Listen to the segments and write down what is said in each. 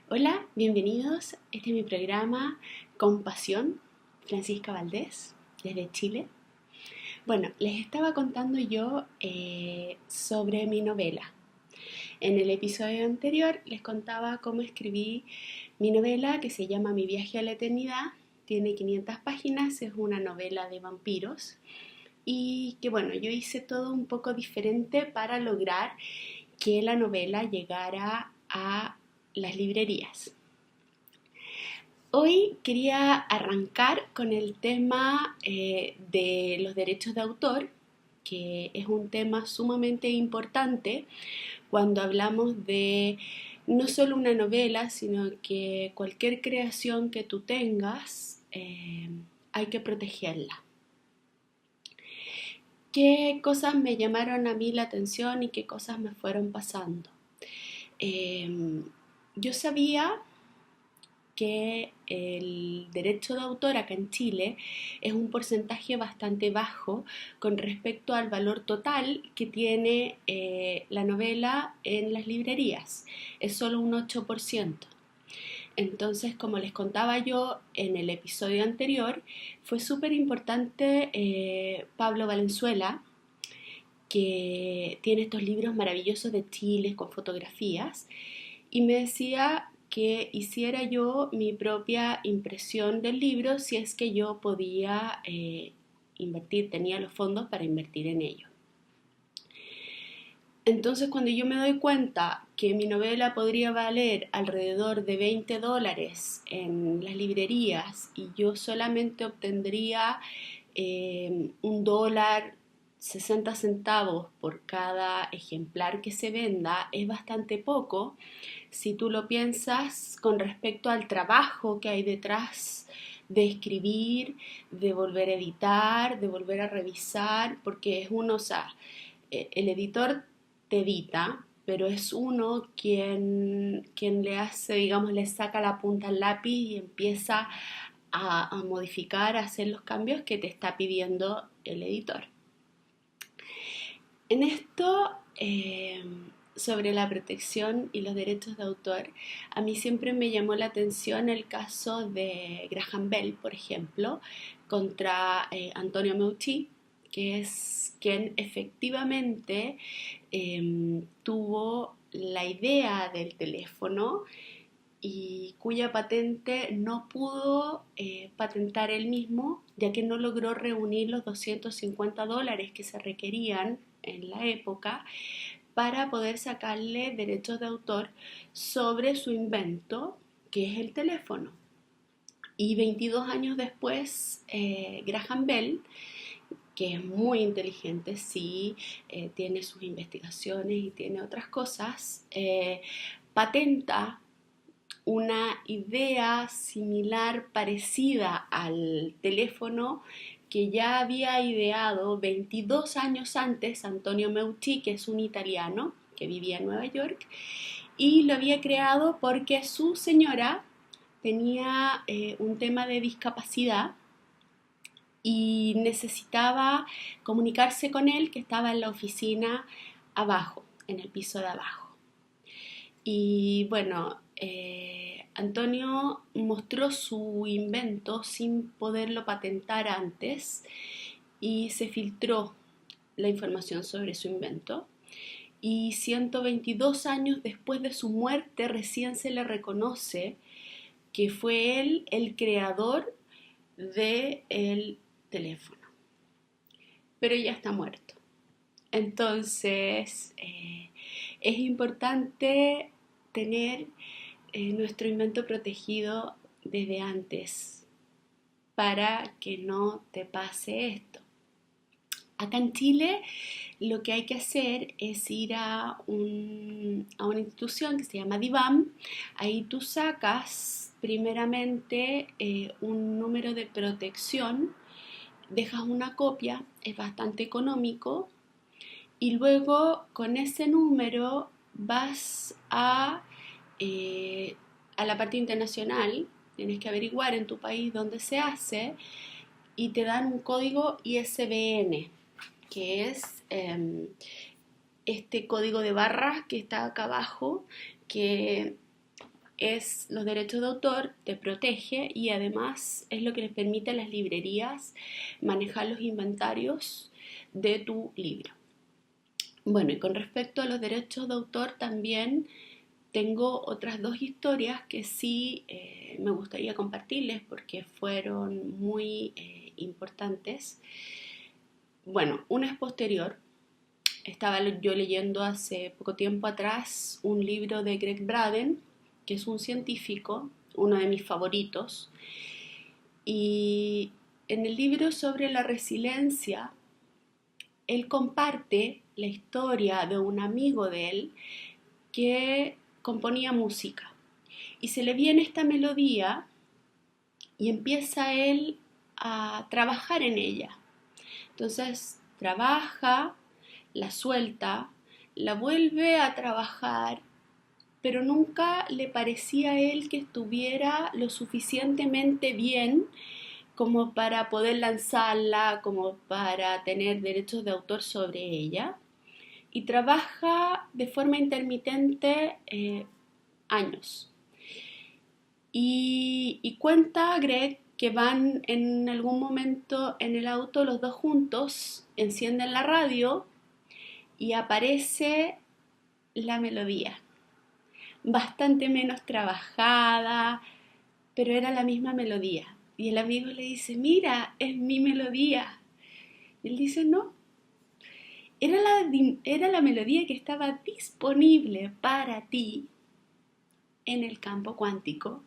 Hola, bienvenidos. Este es mi programa Compasión, Francisca Valdés, desde Chile. Bueno, les estaba contando yo sobre mi novela. En el episodio anterior les contaba cómo escribí mi novela que se llama Mi viaje a la eternidad. Tiene 500 páginas, es una novela de vampiros. Y que bueno, yo hice todo un poco diferente para lograr que la novela llegara a las librerías. Hoy quería arrancar con el tema de los derechos de autor, que es un tema sumamente importante cuando hablamos de no solo una novela, sino que cualquier creación que tú tengas, hay que protegerla. ¿Qué cosas me llamaron a mí la atención y qué cosas me fueron pasando? Yo sabía que el derecho de autor acá en Chile es un porcentaje bastante bajo con respecto al valor total que tiene la novela en las librerías. Es solo un 8%. Entonces, como les contaba yo en el episodio anterior, fue súper importante Pablo Valenzuela, que tiene estos libros maravillosos de Chile con fotografías, y me decía que hiciera yo mi propia impresión del libro si es que yo podía invertir, tenía los fondos para invertir en ello. Entonces, cuando yo me doy cuenta que mi novela podría valer alrededor de $20 en las librerías y yo solamente obtendría $1, 60 centavos por cada ejemplar que se venda, es bastante poco si tú lo piensas con respecto al trabajo que hay detrás de escribir, de volver a editar, de volver a revisar, porque es uno, o sea, el editor te edita, pero es uno quien le hace, digamos, le saca la punta al lápiz y empieza a modificar, a hacer los cambios que te está pidiendo el editor. En esto, sobre la protección y los derechos de autor, a mí siempre me llamó la atención el caso de Graham Bell, por ejemplo, contra Antonio Meucci, que es quien efectivamente tuvo la idea del teléfono y cuya patente no pudo patentar él mismo, ya que no logró reunir los $250 que se requerían en la época para poder sacarle derechos de autor sobre su invento, que es el teléfono. Y 22 años después, Graham Bell, que es muy inteligente, sí, tiene sus investigaciones y tiene otras cosas, patenta una idea similar, parecida al teléfono que ya había ideado 22 años antes Antonio Meucci, que es un italiano que vivía en Nueva York, y lo había creado porque su señora tenía un tema de discapacidad y necesitaba comunicarse con él, que estaba en la oficina abajo, en el piso de abajo. Y bueno, Antonio mostró su invento sin poderlo patentar antes y se filtró la información sobre su invento. Y 122 años después de su muerte recién se le reconoce que fue él el creador del teléfono. Pero ya está muerto. Entonces, es importante tener nuestro invento protegido desde antes para que no te pase esto. Acá en Chile lo que hay que hacer es ir a una institución que se llama DIVAM. Ahí tú sacas primeramente un número de protección, dejas una copia, es bastante económico, y luego con ese número vas a la parte internacional, tienes que averiguar en tu país dónde se hace y te dan un código ISBN, que es este código de barras que está acá abajo, que los derechos de autor, te protege y además es lo que les permite a las librerías manejar los inventarios de tu libro. Bueno, y con respecto a los derechos de autor también tengo otras dos historias que sí me gustaría compartirles porque fueron muy importantes. Bueno, una es posterior. Estaba yo leyendo hace poco tiempo atrás un libro de Greg Braden, que es un científico, uno de mis favoritos, y en el libro sobre la resiliencia, él comparte la historia de un amigo de él que componía música y se le viene esta melodía y empieza él a trabajar en ella. Entonces trabaja, la suelta, la vuelve a trabajar, pero nunca le parecía a él que estuviera lo suficientemente bien como para poder lanzarla, como para tener derechos de autor sobre ella. Y trabaja de forma intermitente años. Y cuenta Greg que van en algún momento en el auto los dos juntos, encienden la radio y aparece la melodía, bastante menos trabajada, pero era la misma melodía. Y el amigo le dice, mira, es mi melodía. Y él dice, no, era la melodía que estaba disponible para ti en el campo cuántico.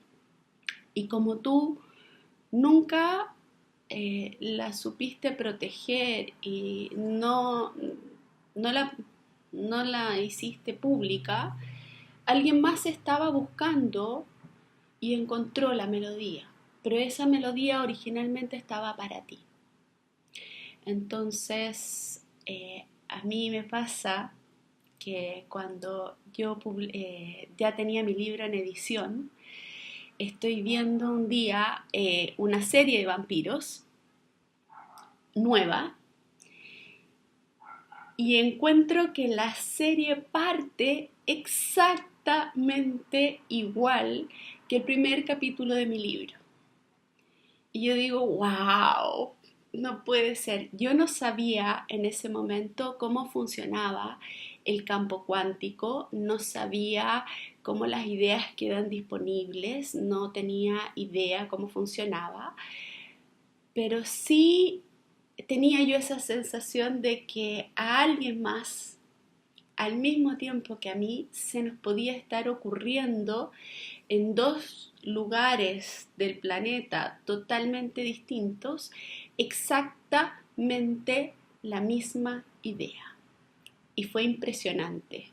Y como tú nunca la supiste proteger y no, la, no la hiciste pública, alguien más estaba buscando y encontró la melodía, pero esa melodía originalmente estaba para ti. Entonces, a mí me pasa que cuando yo ya tenía mi libro en edición, estoy viendo un día una serie de vampiros nueva y encuentro que la serie parte exactamente igual que el primer capítulo de mi libro. Y yo digo, wow, no puede ser. Yo no sabía en ese momento cómo funcionaba el campo cuántico, no sabía cómo las ideas quedan disponibles, no tenía idea cómo funcionaba, pero sí tenía yo esa sensación de que a alguien más, al mismo tiempo que a mí, se nos podía estar ocurriendo en dos lugares del planeta totalmente distintos, exactamente la misma idea. Y fue impresionante.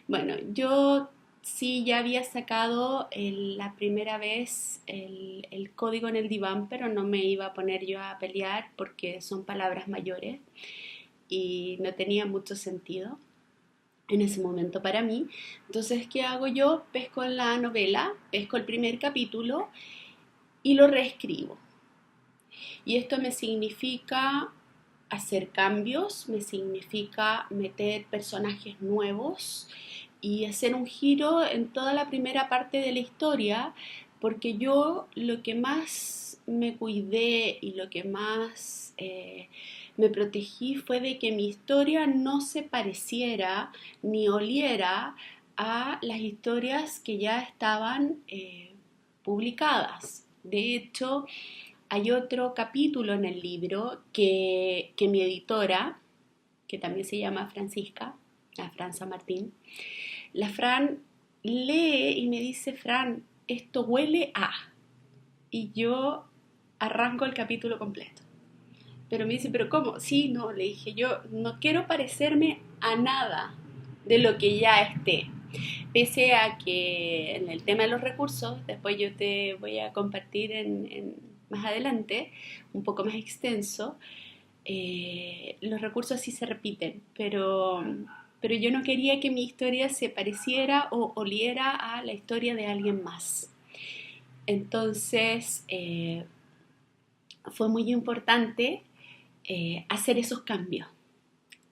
Bueno, yo sí ya había sacado la primera vez el código en el diván, pero no me iba a poner yo a pelear porque son palabras mayores y no tenía mucho sentido en ese momento para mí. Entonces, ¿qué hago yo? Pesco la novela, pesco el primer capítulo y lo reescribo. Y esto me significa hacer cambios, me significa meter personajes nuevos y hacer un giro en toda la primera parte de la historia, porque yo lo que más me cuidé y lo que más me protegí fue de que mi historia no se pareciera ni oliera a las historias que ya estaban publicadas. De hecho, hay otro capítulo en el libro que mi editora, que también se llama Francisca, la Franza Martín, la Fran lee y me dice, Fran, esto huele a... Y yo arranco el capítulo completo. Pero me dice, ¿pero cómo? Sí, no, le dije, yo no quiero parecerme a nada de lo que ya esté. Pese a que en el tema de los recursos, después yo te voy a compartir más adelante, un poco más extenso, los recursos sí se repiten, pero yo no quería que mi historia se pareciera o oliera a la historia de alguien más. Entonces, fue muy importante hacer esos cambios,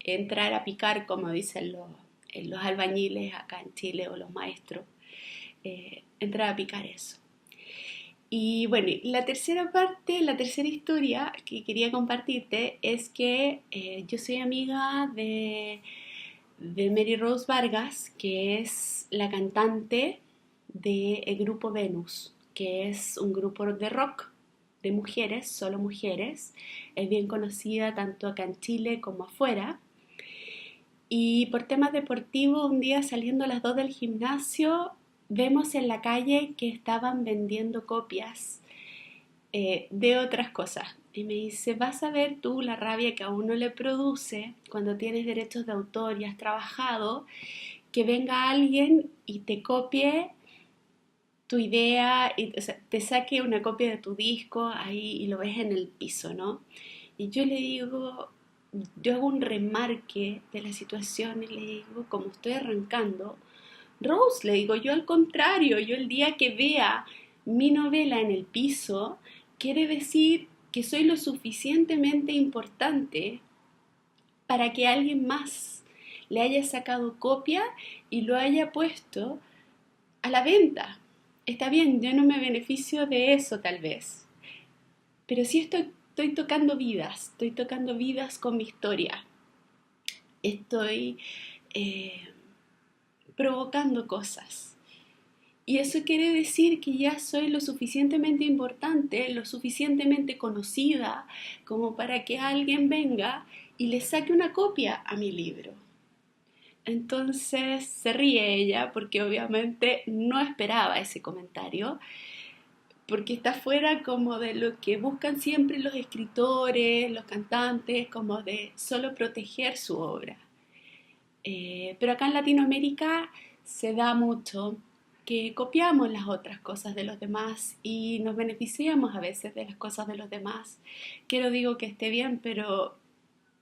entrar a picar, como dicen los albañiles acá en Chile o los maestros, entrar a picar eso. Y bueno, la tercera parte, la tercera historia que quería compartirte es que yo soy amiga de Mary Rose Vargas, que es la cantante del grupo Venus, que es un grupo de rock de mujeres, solo mujeres. Es bien conocida tanto acá en Chile como afuera. Y por temas deportivos, un día saliendo a las 2 del gimnasio, vemos en la calle que estaban vendiendo copias de otras cosas. Y me dice, vas a ver tú la rabia que a uno le produce cuando tienes derechos de autor y has trabajado, que venga alguien y te copie tu idea, y, o sea, te saque una copia de tu disco ahí y lo ves en el piso, ¿no? Y yo le digo, yo hago un remarque de la situación y le digo, como estoy arrancando, Rose, le digo, yo al contrario, yo el día que vea mi novela en el piso, quiere decir que soy lo suficientemente importante para que alguien más le haya sacado copia y lo haya puesto a la venta. Está bien, yo no me beneficio de eso tal vez, pero sí estoy tocando vidas con mi historia. Estoy provocando cosas. Y eso quiere decir que ya soy lo suficientemente importante, lo suficientemente conocida como para que alguien venga y le saque una copia a mi libro. Entonces se ríe ella porque obviamente no esperaba ese comentario, porque está fuera como de lo que buscan siempre los escritores, los cantantes, como de solo proteger su obra. Pero acá en Latinoamérica se da mucho que copiamos las otras cosas de los demás y nos beneficiamos a veces de las cosas de los demás. Que no digo que esté bien, pero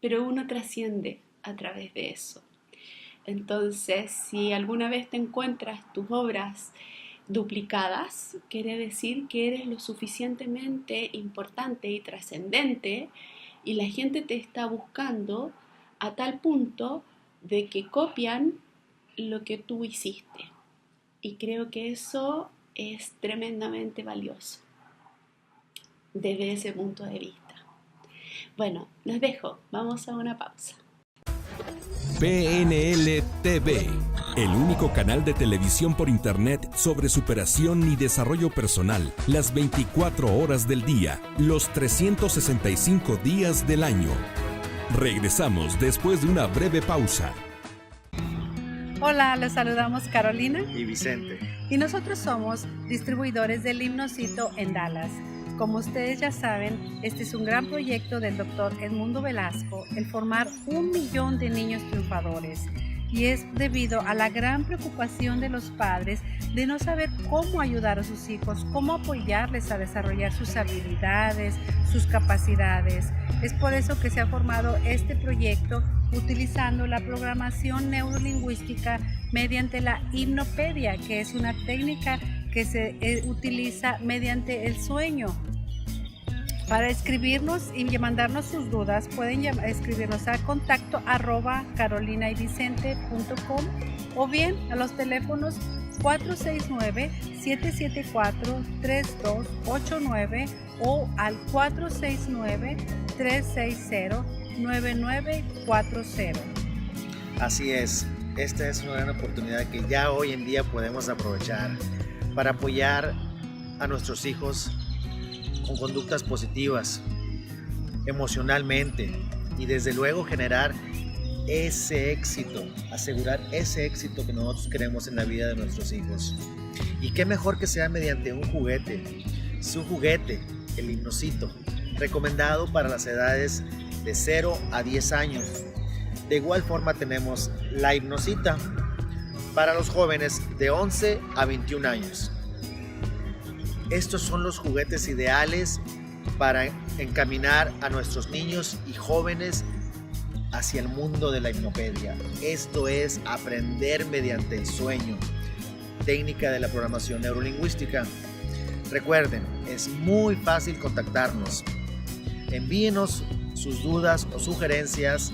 uno trasciende a través de eso. Entonces, si alguna vez te encuentras tus obras duplicadas, quiere decir que eres lo suficientemente importante y trascendente y la gente te está buscando a tal punto de que copian lo que tú hiciste. Y creo que eso es tremendamente valioso desde ese punto de vista. Bueno, los dejo. Vamos a una pausa. PNL TV, el único canal de televisión por internet sobre superación y desarrollo personal, las 24 horas del día, los 365 días del año. Regresamos después de una breve pausa. Hola, les saludamos Carolina y Vicente. Y nosotros somos distribuidores del Himnocito en Dallas. Como ustedes ya saben, este es un gran proyecto del Dr. Edmundo Velasco, el formar 1 millón de niños triunfadores. Y es debido a la gran preocupación de los padres de no saber cómo ayudar a sus hijos, cómo apoyarles a desarrollar sus habilidades, sus capacidades. Es por eso que se ha formado este proyecto utilizando la programación neurolingüística mediante la hipnopedia, que es una técnica que se utiliza mediante el sueño. Para escribirnos y mandarnos sus dudas, pueden escribirnos a contacto@carolinayvicente.com o bien a los teléfonos 469-774-3289 o al 469-360-9940. Así es, esta es una gran oportunidad que ya hoy en día podemos aprovechar para apoyar a nuestros hijos con conductas positivas, emocionalmente, y desde luego generar ese éxito, asegurar ese éxito que nosotros queremos en la vida de nuestros hijos. Y qué mejor que sea mediante un juguete, su juguete, el Himnocito, recomendado para las edades de 0 a 10 años. De igual forma tenemos la Hipnocita para los jóvenes de 11 a 21 años. Estos son los juguetes ideales para encaminar a nuestros niños y jóvenes hacia el mundo de la hipnopedia. Esto es aprender mediante el sueño, técnica de la programación neurolingüística. Recuerden, es muy fácil contactarnos. Envíenos sus dudas o sugerencias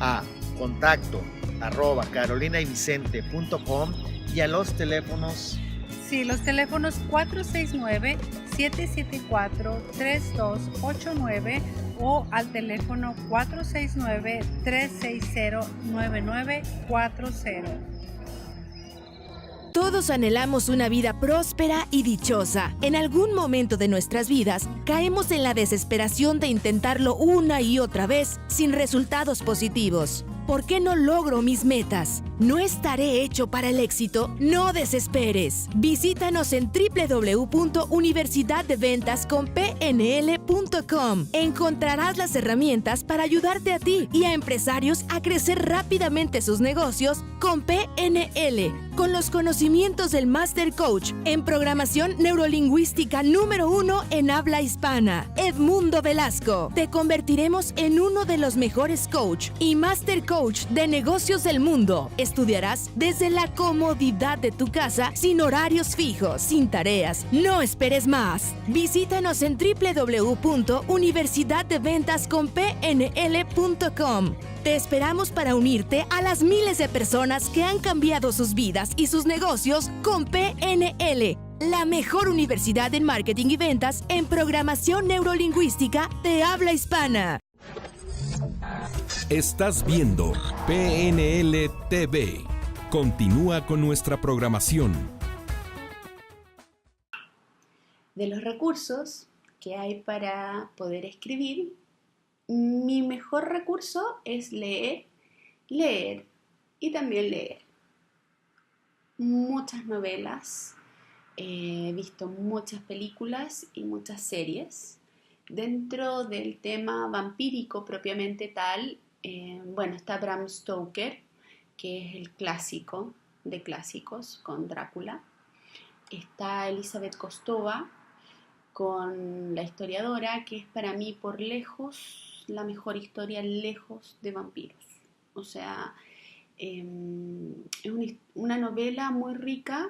a contacto@carolinayvicente.com y a los teléfonos Sí, los teléfonos 469-774-3289 o al teléfono 469-360-9940. Todos anhelamos una vida próspera y dichosa. En algún momento de nuestras vidas, caemos en la desesperación de intentarlo una y otra vez sin resultados positivos. ¿Por qué no logro mis metas? ¿No estaré hecho para el éxito? No desesperes. Visítanos en www.universidaddeventasconpnl.com. Encontrarás las herramientas para ayudarte a ti y a empresarios a crecer rápidamente sus negocios con PNL, con los conocimientos del Master Coach en programación neurolingüística número 1 en habla hispana, Edmundo Velasco. Te convertiremos en uno de los mejores coach y Master Coach de negocios del mundo. Estudiarás desde la comodidad de tu casa, sin horarios fijos, sin tareas. No esperes más. Visítanos en www.universidaddeventasconpnl.com. Te esperamos para unirte a las miles de personas que han cambiado sus vidas y sus negocios con PNL, la mejor universidad en marketing y ventas en programación neurolingüística de habla hispana. Estás viendo PNL TV. Continúa con nuestra programación. De los recursos que hay para poder escribir, mi mejor recurso es leer y también leer. Muchas novelas, he visto muchas películas y muchas series. Dentro del tema vampírico propiamente tal, está Bram Stoker, que es el clásico de clásicos con Drácula. Está Elizabeth Kostova con La historiadora, que es para mí por lejos la mejor historia lejos de vampiros. O sea, es una novela muy rica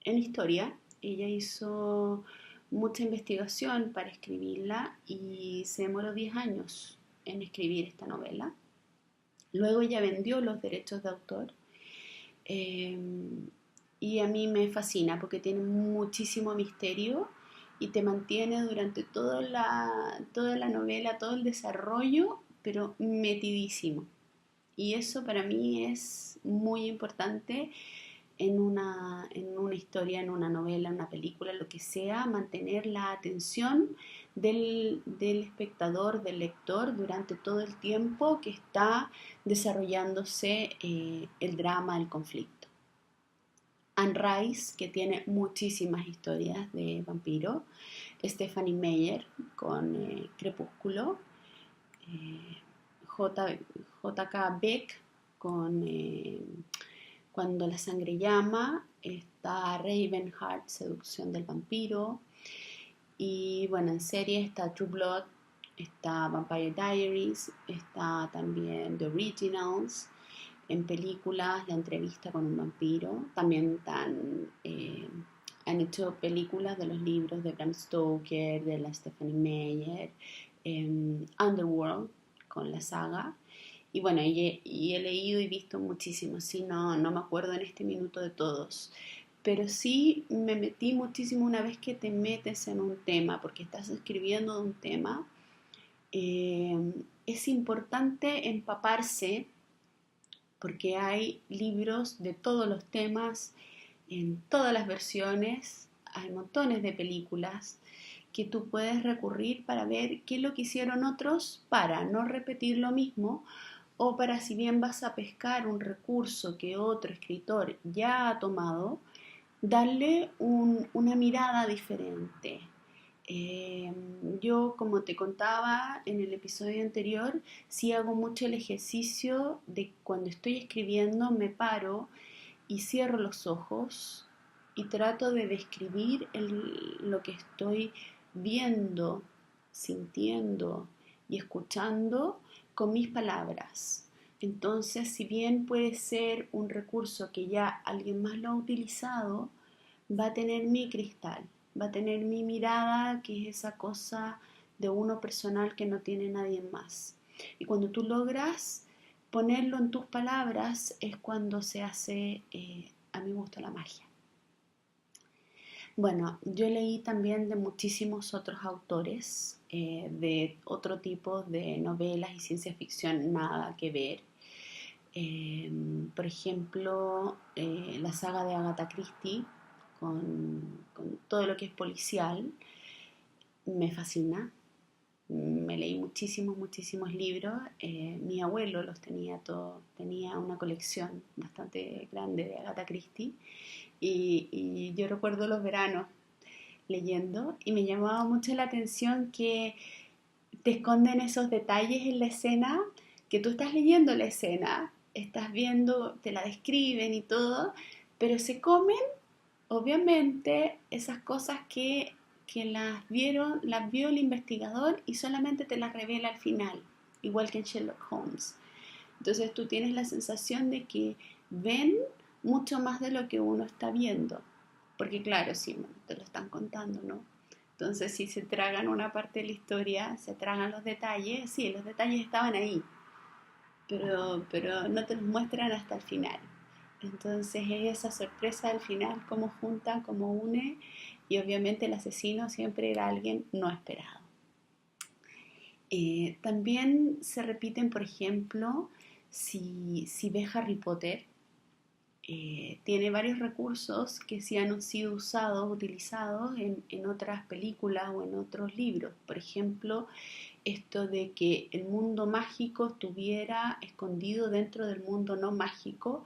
en historia. Ella hizo mucha investigación para escribirla y se demoró 10 años en escribir esta novela. Luego ella vendió los derechos de autor y a mí me fascina porque tiene muchísimo misterio y te mantiene durante toda la novela, todo el desarrollo, pero metidísimo. Y eso para mí es muy importante en una historia, en una novela, en una película, lo que sea, mantener la atención del espectador, del lector, durante todo el tiempo que está desarrollándose el drama, el conflicto. Anne Rice, que tiene muchísimas historias de vampiro. Stephanie Meyer con Crepúsculo. J.K. Beck con Cuando la sangre llama. Está Ravenheart, Seducción del vampiro. Y bueno, en serie está True Blood, está Vampire Diaries, está también The Originals. En películas, La entrevista con un vampiro. También han hecho películas de los libros de Bram Stoker, de la Stephanie Meyer, Underworld con la saga. Y bueno, y he leído y visto muchísimo. Sí, no me acuerdo en este minuto de todos. Pero sí me metí muchísimo una vez que te metes en un tema, porque estás escribiendo de un tema. Es importante empaparse, porque hay libros de todos los temas, en todas las versiones, hay montones de películas que tú puedes recurrir para ver qué es lo que hicieron otros para no repetir lo mismo, o para, si bien vas a pescar un recurso que otro escritor ya ha tomado, darle una mirada diferente. Yo, como te contaba en el episodio anterior, sí hago mucho el ejercicio de cuando estoy escribiendo me paro y cierro los ojos y trato de describir lo que estoy viendo, sintiendo y escuchando con mis palabras. Entonces, si bien puede ser un recurso que ya alguien más lo ha utilizado, va a tener mi cristal, va a tener mi mirada, que es esa cosa de uno personal que no tiene nadie más. Y cuando tú logras ponerlo en tus palabras, es cuando se hace, a mi gusto, la magia. Bueno, yo leí también de muchísimos otros autores, de otro tipo de novelas y ciencia ficción, nada que ver. Eh, por ejemplo, la saga de Agatha Christie, con todo lo que es policial, me fascina. Me leí muchísimos, muchísimos libros. Mi abuelo los tenía todos, tenía una colección bastante grande de Agatha Christie. Y yo recuerdo los veranos leyendo y me llamaba mucho la atención que te esconden esos detalles en la escena, que tú estás leyendo la escena, estás viendo, te la describen y todo, pero se comen, obviamente, esas cosas que las vio el investigador y solamente te las revela al final, igual que en Sherlock Holmes. Entonces tú tienes la sensación de que ven mucho más de lo que uno está viendo, porque claro, sí, bueno, te lo están contando, ¿no? Entonces, si se tragan una parte de la historia, se tragan los detalles, sí, los detalles estaban ahí, pero no te los muestran hasta el final. Entonces, es esa sorpresa al final, cómo juntan, cómo une, y obviamente el asesino siempre era alguien no esperado. También se repiten, por ejemplo, si ves Harry Potter, tiene varios recursos que sí han sido usados, utilizados en otras películas o en otros libros. Por ejemplo, esto de que el mundo mágico estuviera escondido dentro del mundo no mágico,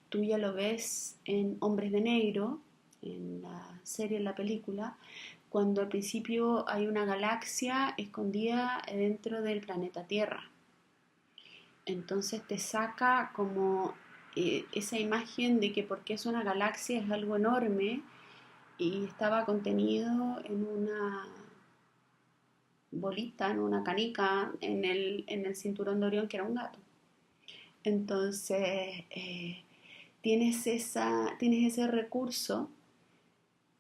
tú ya lo ves en Hombres de Negro, en la serie, en la película, cuando al principio hay una galaxia escondida dentro del planeta Tierra. Entonces te saca como esa imagen de que porque es una galaxia es algo enorme y estaba contenido en una bolita, en una canica, en el cinturón de Orión, que era un gato. Entonces tienes ese recurso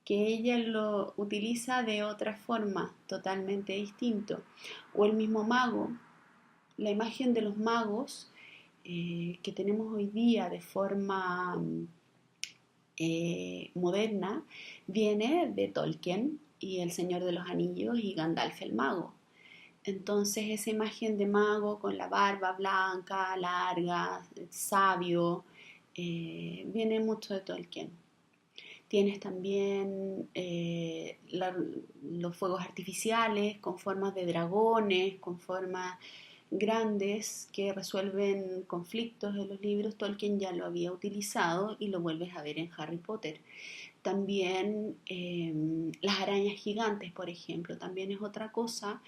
que ella lo utiliza de otra forma, totalmente distinto. O el mismo mago, la imagen de los magos que tenemos hoy día de forma moderna, viene de Tolkien y El Señor de los Anillos y Gandalf el Mago. Entonces esa imagen de mago con la barba blanca, larga, sabio, viene mucho de Tolkien. Tienes también los fuegos artificiales con formas de dragones, con formas grandes que resuelven conflictos en los libros. Tolkien ya lo había utilizado y lo vuelves a ver en Harry Potter. También las arañas gigantes, por ejemplo, también es otra cosa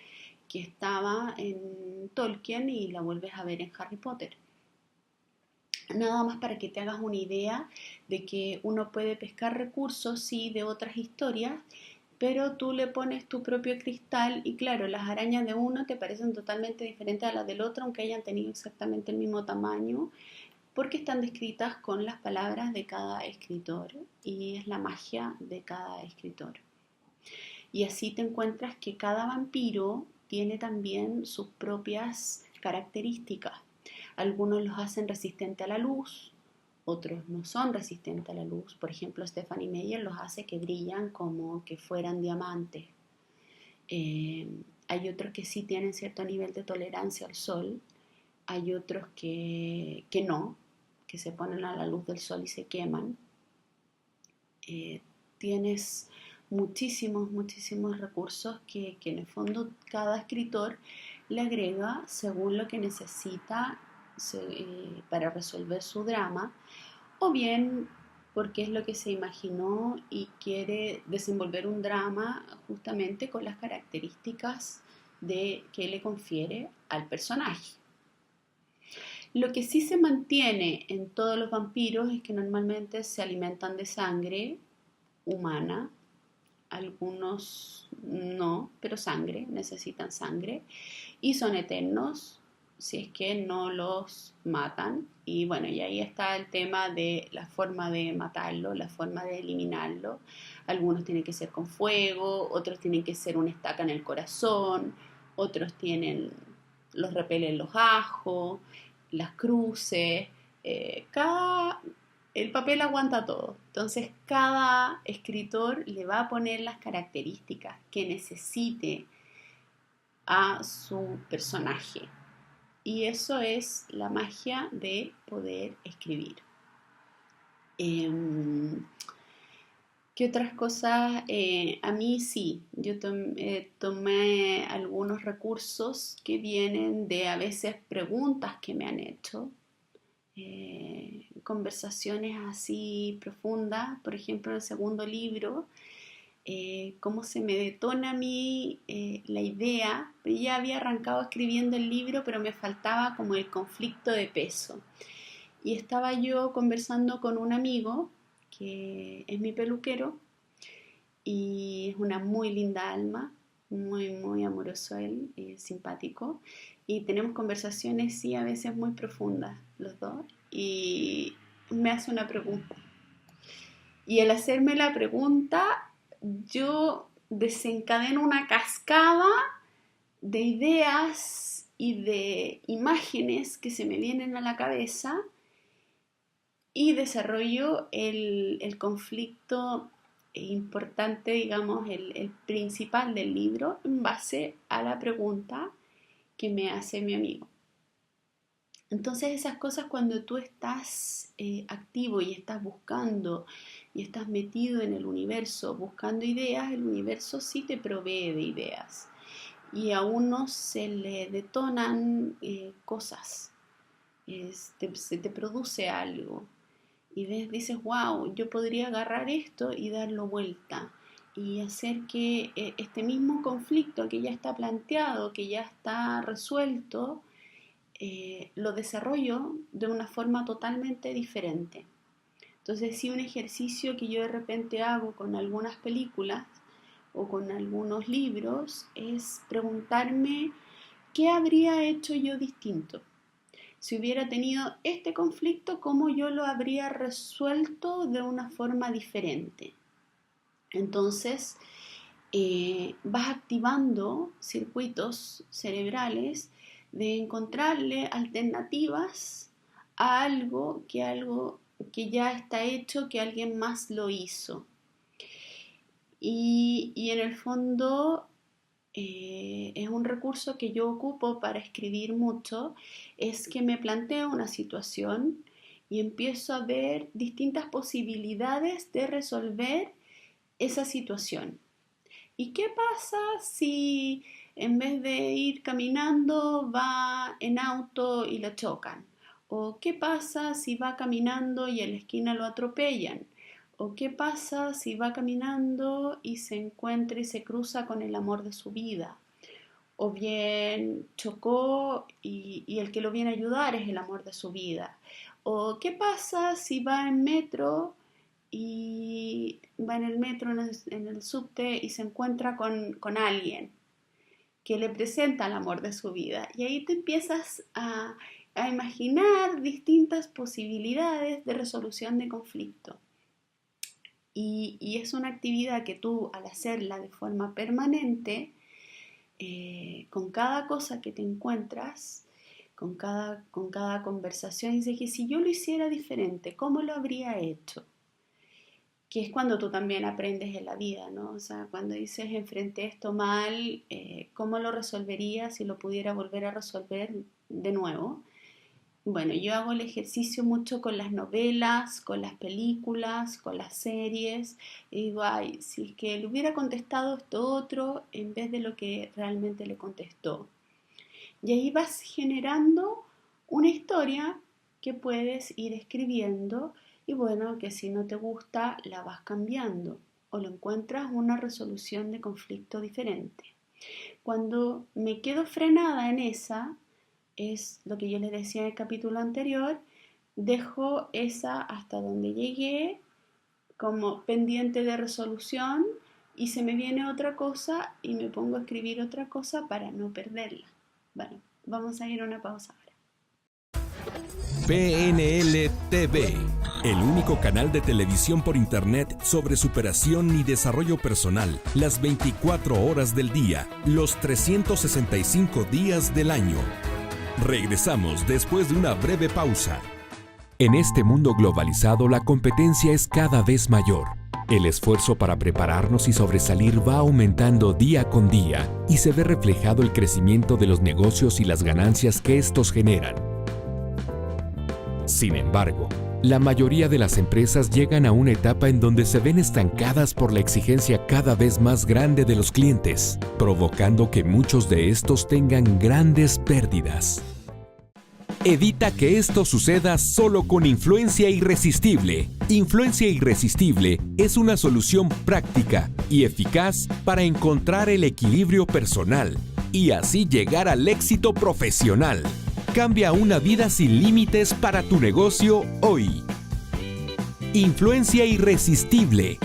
que estaba en Tolkien y la vuelves a ver en Harry Potter. Nada más para que te hagas una idea de que uno puede pescar recursos, sí, de otras historias, pero tú le pones tu propio cristal y claro, las arañas de uno te parecen totalmente diferentes a las del otro, aunque hayan tenido exactamente el mismo tamaño, porque están descritas con las palabras de cada escritor y es la magia de cada escritor. Y así te encuentras que cada vampiro tiene también sus propias características. Algunos los hacen resistentes a la luz, otros no son resistentes a la luz. Por ejemplo, Stephanie Meyer los hace que brillan como que fueran diamantes. Hay otros que sí tienen cierto nivel de tolerancia al sol. Hay otros que no, que se ponen a la luz del sol y se queman. Tienes muchísimos, muchísimos recursos que en el fondo cada escritor le agrega según lo que necesita para resolver su drama, o bien porque es lo que se imaginó y quiere desenvolver un drama justamente con las características que le confiere al personaje. Lo que sí se mantiene en todos los vampiros es que normalmente se alimentan de sangre humana, algunos no, pero sangre, necesitan sangre, y son eternos si es que no los matan. Y bueno, y ahí está el tema de la forma de matarlo, la forma de eliminarlo. Algunos tienen que ser con fuego, otros tienen que ser una estaca en el corazón, otros los repelen los ajos, las cruces. Cada el papel aguanta todo. Entonces cada escritor le va a poner las características que necesite a su personaje. Y eso es la magia de poder escribir. ¿Qué otras cosas? A mí sí, yo tomé algunos recursos que vienen de a veces preguntas que me han hecho, conversaciones así profundas. Por ejemplo, en el segundo libro, cómo se me detona a mí la idea. Yo ya había arrancado escribiendo el libro, pero me faltaba como el conflicto de peso. Y estaba yo conversando con un amigo que es mi peluquero y es una muy linda alma, muy, muy amoroso él, simpático, y tenemos conversaciones, sí, a veces muy profundas los dos, y me hace una pregunta. Y al hacerme la pregunta, yo desencadeno una cascada de ideas y de imágenes que se me vienen a la cabeza y desarrollo el conflicto importante, digamos, el principal del libro en base a la pregunta que me hace mi amigo. Entonces esas cosas, cuando tú estás activo y estás buscando y estás metido en el universo buscando ideas, el universo sí te provee de ideas y a uno se le detonan cosas, se te produce algo. Y dices, wow, yo podría agarrar esto y darlo vuelta y hacer que este mismo conflicto que ya está planteado, que ya está resuelto, lo desarrollo de una forma totalmente diferente. Entonces, sí, un ejercicio que yo de repente hago con algunas películas o con algunos libros es preguntarme qué habría hecho yo distinto. Si hubiera tenido este conflicto, ¿cómo yo lo habría resuelto de una forma diferente? Entonces, vas activando circuitos cerebrales de encontrarle alternativas a algo que ya está hecho, que alguien más lo hizo. Y en el fondo es un recurso que yo ocupo para escribir mucho, es que me planteo una situación y empiezo a ver distintas posibilidades de resolver esa situación. ¿Y qué pasa si en vez de ir caminando va en auto y lo chocan? ¿O qué pasa si va caminando y en la esquina lo atropellan? ¿O qué pasa si va caminando y se encuentra y se cruza con el amor de su vida? O bien chocó y el que lo viene a ayudar es el amor de su vida. ¿O qué pasa si va en metro y va en el metro, en el subte, y se encuentra con alguien que le presenta el amor de su vida? Y ahí te empiezas a imaginar distintas posibilidades de resolución de conflicto. Y es una actividad que tú, al hacerla de forma permanente, con cada cosa que te encuentras, con cada conversación, dices que si yo lo hiciera diferente, ¿cómo lo habría hecho? Que es cuando tú también aprendes en la vida, ¿no? O sea, cuando dices, enfrenté esto mal, ¿cómo lo resolvería si lo pudiera volver a resolver de nuevo? Bueno, yo hago el ejercicio mucho con las novelas, con las películas, con las series. Y digo, ay, si es que le hubiera contestado esto otro en vez de lo que realmente le contestó. Y ahí vas generando una historia que puedes ir escribiendo y bueno, que si no te gusta la vas cambiando o lo encuentras una resolución de conflicto diferente. Cuando me quedo frenada en esa, es lo que yo les decía en el capítulo anterior, dejo esa hasta donde llegué como pendiente de resolución y se me viene otra cosa y me pongo a escribir otra cosa para no perderla. Bueno, vamos a ir a una pausa ahora. PNL TV, el único canal de televisión por internet sobre superación y desarrollo personal, las 24 horas del día, los 365 días del año. Regresamos después de una breve pausa. En este mundo globalizado, la competencia es cada vez mayor. El esfuerzo para prepararnos y sobresalir va aumentando día con día y se ve reflejado el crecimiento de los negocios y las ganancias que estos generan. Sin embargo, la mayoría de las empresas llegan a una etapa en donde se ven estancadas por la exigencia cada vez más grande de los clientes, provocando que muchos de estos tengan grandes pérdidas. Evita que esto suceda solo con Influencia Irresistible. Influencia Irresistible es una solución práctica y eficaz para encontrar el equilibrio personal y así llegar al éxito profesional. Cambia una vida sin límites para tu negocio hoy. Influencia Irresistible.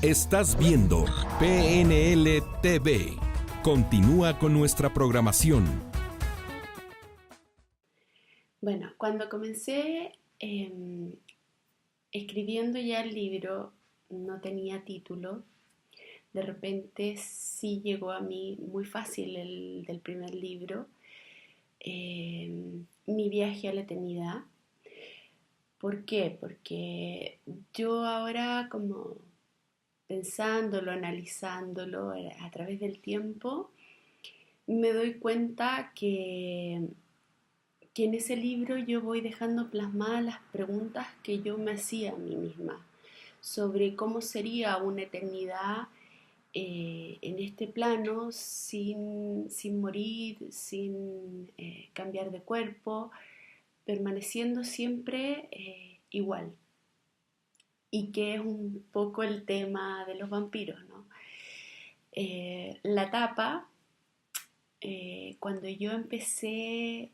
Estás viendo PNL TV. Continúa con nuestra programación. Bueno, cuando comencé escribiendo ya el libro, no tenía título. De repente sí llegó a mí muy fácil el del primer libro, Mi viaje a la eternidad. ¿Por qué? Porque yo ahora, como pensándolo, analizándolo a través del tiempo, me doy cuenta que en ese libro yo voy dejando plasmadas las preguntas que yo me hacía a mí misma sobre cómo sería una eternidad en este plano sin morir, sin cambiar de cuerpo, permaneciendo siempre igual. Y que es un poco el tema de los vampiros, ¿no? La tapa, cuando yo empecé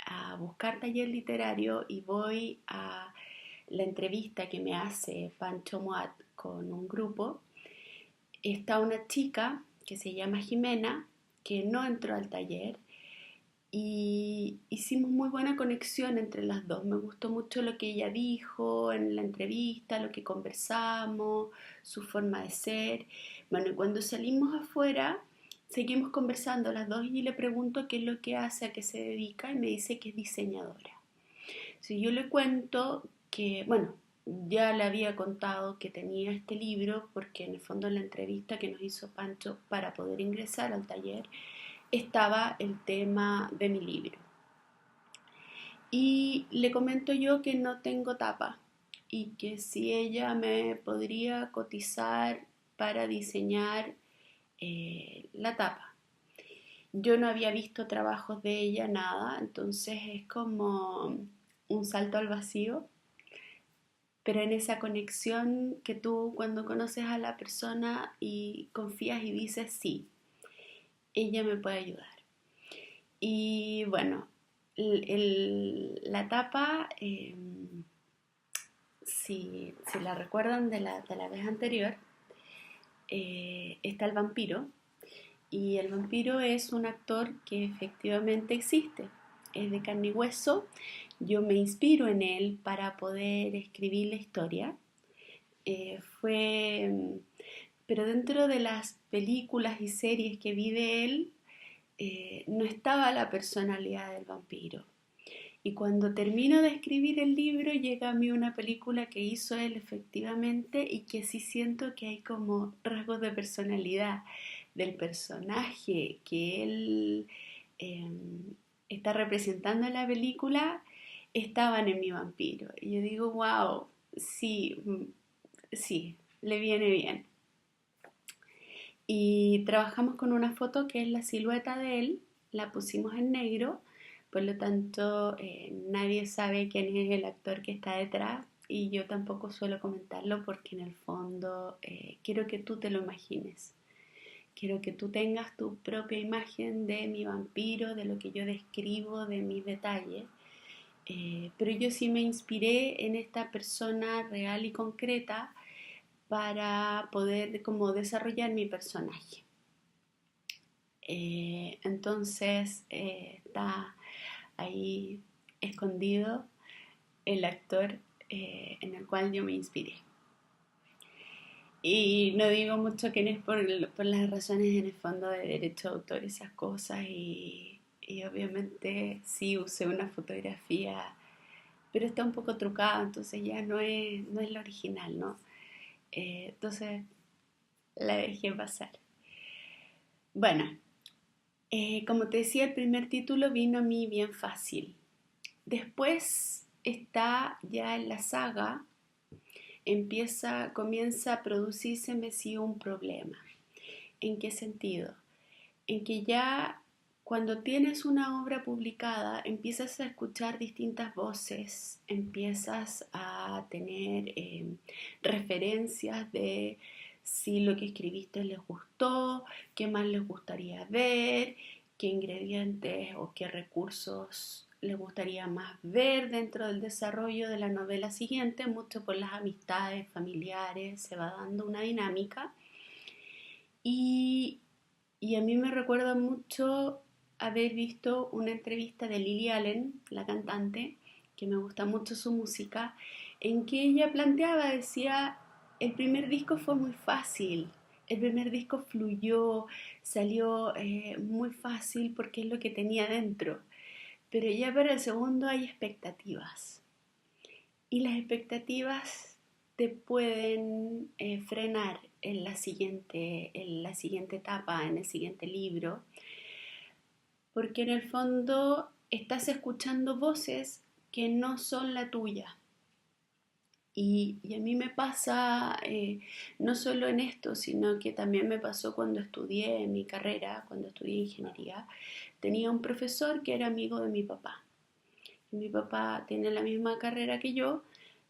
a buscar taller literario y voy a la entrevista que me hace Pancho Moat con un grupo, está una chica que se llama Jimena, que no entró al taller, y hicimos muy buena conexión entre las dos. Me gustó mucho lo que ella dijo en la entrevista, lo que conversamos, su forma de ser. Bueno, y cuando salimos afuera, seguimos conversando las dos y le pregunto qué es lo que hace, a qué se dedica, y me dice que es diseñadora. Si yo le cuento que, bueno, ya le había contado que tenía este libro, porque en el fondo en la entrevista que nos hizo Pancho para poder ingresar al taller estaba el tema de mi libro. Y le comento yo que no tengo tapa y que si ella me podría cotizar para diseñar la tapa. Yo no había visto trabajos de ella, nada, entonces es como un salto al vacío, pero en esa conexión que tú cuando conoces a la persona y confías y dices sí, ella me puede ayudar. Y bueno, la tapa, si la recuerdan de la vez anterior, está el vampiro. Y el vampiro es un actor que efectivamente existe, es de carne y hueso. Yo me inspiro en él para poder escribir la historia. Pero dentro de las películas y series que vi de él, no estaba la personalidad del vampiro. Y cuando termino de escribir el libro, llega a mí una película que hizo él efectivamente y que sí siento que hay como rasgos de personalidad del personaje que él está representando en la película, estaban en mi vampiro. Y yo digo, wow, sí, le viene bien. Y trabajamos con una foto que es la silueta de él, la pusimos en negro, por lo tanto nadie sabe quién es el actor que está detrás y yo tampoco suelo comentarlo porque en el fondo quiero que tú te lo imagines. Quiero que tú tengas tu propia imagen de mi vampiro, de lo que yo describo, de mis detalles. Pero yo sí me inspiré en esta persona real y concreta para poder como desarrollar mi personaje. Entonces está ahí escondido el actor en el cual yo me inspiré. Y no digo mucho quién es por las razones en el fondo de derecho de autor, esas cosas, y y obviamente sí usé una fotografía, pero está un poco trucada, entonces ya no es la original, ¿no? Entonces la dejé pasar. Bueno, como te decía, el primer título vino a mí bien fácil. Después está ya en la saga, comienza a producírseme sí un problema. ¿En qué sentido? En que ya cuando tienes una obra publicada empiezas a escuchar distintas voces, empiezas a tener referencias de si lo que escribiste les gustó, qué más les gustaría ver, qué ingredientes o qué recursos les gustaría más ver dentro del desarrollo de la novela siguiente, mucho por las amistades familiares, se va dando una dinámica. Y a mí me recuerda mucho haber visto una entrevista de Lily Allen, la cantante, que me gusta mucho su música, en que ella planteaba, decía, el primer disco fue muy fácil, el primer disco fluyó, salió muy fácil porque es lo que tenía dentro, pero ya para el segundo hay expectativas y las expectativas te pueden frenar en la siguiente etapa, en el siguiente libro, porque en el fondo estás escuchando voces que no son la tuya. Y a mí me pasa, no solo en esto, sino que también me pasó cuando estudié mi carrera, cuando estudié ingeniería. Tenía un profesor que era amigo de mi papá. Mi papá tiene la misma carrera que yo,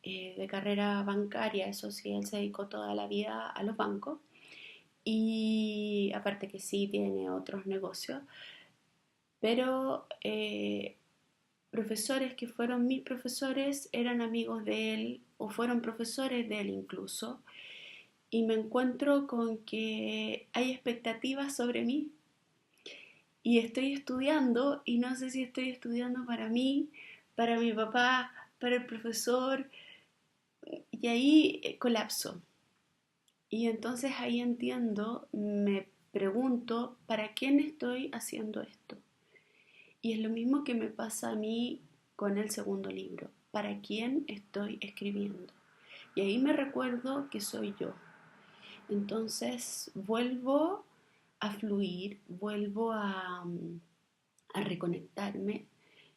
de carrera bancaria, eso sí, él se dedicó toda la vida a los bancos y aparte que sí tiene otros negocios, pero profesores que fueron mis profesores eran amigos de él o fueron profesores de él incluso, y me encuentro con que hay expectativas sobre mí y estoy estudiando y no sé si estoy estudiando para mí, para mi papá, para el profesor, y ahí colapso. Y entonces ahí entiendo, me pregunto, ¿para quién estoy haciendo esto? Y es lo mismo que me pasa a mí con el segundo libro. ¿Para quién estoy escribiendo? Y ahí me recuerdo que soy yo. Entonces vuelvo a fluir, vuelvo a reconectarme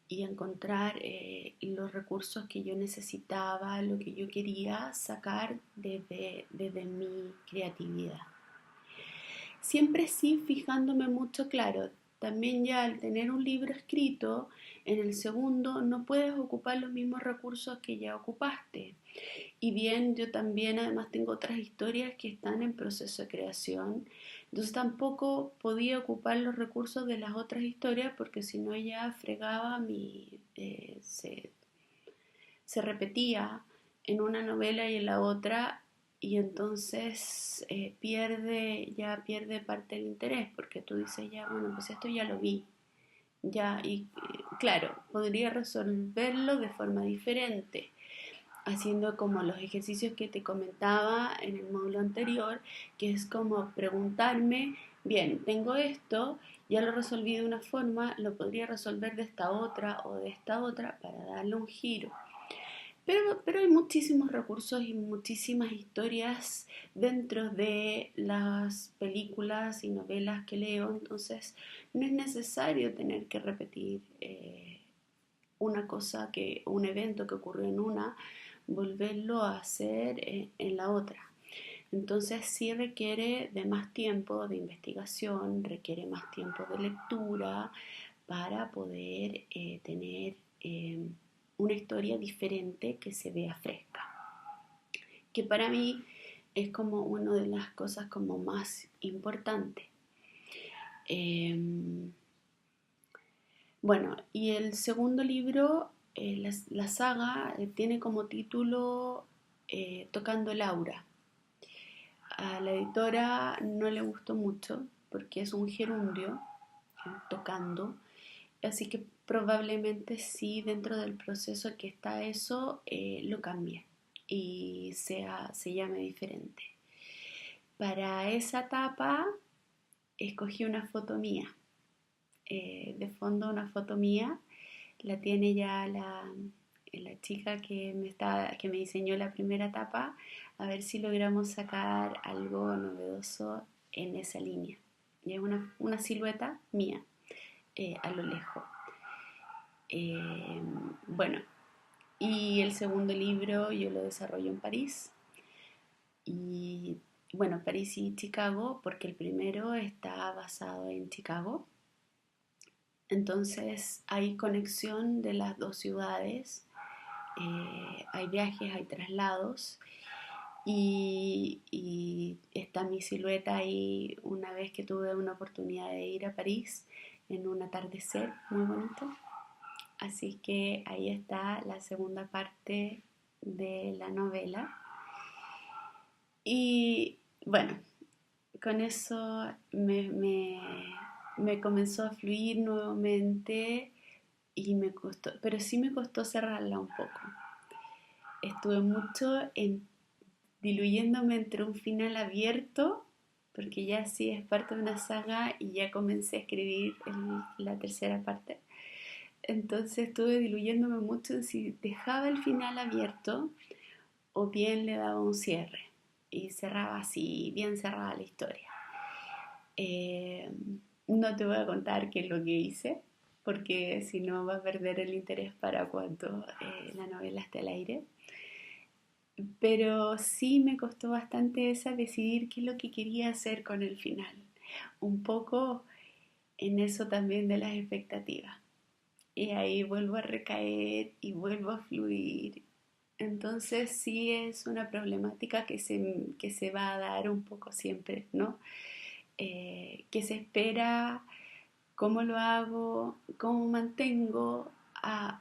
y a encontrar los recursos que yo necesitaba, lo que yo quería sacar desde mi creatividad. Siempre sí fijándome mucho, claro, también ya al tener un libro escrito, en el segundo no puedes ocupar los mismos recursos que ya ocupaste. Y bien, yo también además tengo otras historias que están en proceso de creación, entonces tampoco podía ocupar los recursos de las otras historias porque si no ya fregaba se repetía en una novela y en la otra, y entonces pierde parte del interés porque tú dices ya, bueno, pues esto ya lo vi, ya, y claro, podría resolverlo de forma diferente, haciendo como los ejercicios que te comentaba en el módulo anterior, que es como preguntarme, bien, tengo esto, ya lo resolví de una forma, lo podría resolver de esta otra o de esta otra para darle un giro. Pero hay muchísimos recursos y muchísimas historias dentro de las películas y novelas que leo, entonces no es necesario tener que repetir un evento que ocurrió en una, volverlo a hacer en la otra. Entonces sí requiere de más tiempo de investigación, requiere más tiempo de lectura para poder tener una historia diferente que se vea fresca. Que para mí es como una de las cosas como más importantes. Bueno, y el segundo libro, la saga, tiene como título Tocando el aura. A la editora no le gustó mucho porque es un gerundio, tocando, así que probablemente sí dentro del proceso que está eso lo cambie y se llame diferente. Para esa etapa escogí una foto mía de fondo una foto mía. La tiene ya la chica que me diseñó la primera tapa, a ver si logramos sacar algo novedoso en esa línea. Y es una silueta mía a lo lejos. Bueno, y el segundo libro yo lo desarrollo en París. Y bueno, París y Chicago, porque el primero está basado en Chicago. Entonces hay conexión de las dos ciudades. Hay viajes, hay traslados y está mi silueta ahí una vez que tuve una oportunidad de ir a París en un atardecer muy bonito. Así que ahí está la segunda parte de la novela. Y bueno, con eso me comenzó a fluir nuevamente. Y me costó, pero sí me costó cerrarla un poco. Estuve mucho diluyéndome entre un final abierto, porque ya sí es parte de una saga y ya comencé a escribir la tercera parte. Entonces estuve diluyéndome mucho en si dejaba el final abierto o bien le daba un cierre. Y cerraba así, bien cerrada la historia. No te voy a contar qué es lo que hice, porque si no va a perder el interés para cuando la novela esté al aire. Pero sí me costó bastante decidir qué es lo que quería hacer con el final. Un poco en eso también de las expectativas. Y ahí vuelvo a recaer y vuelvo a fluir. Entonces sí es una problemática que se va a dar un poco siempre, ¿no? Que se espera. ¿Cómo lo hago? ¿Cómo mantengo al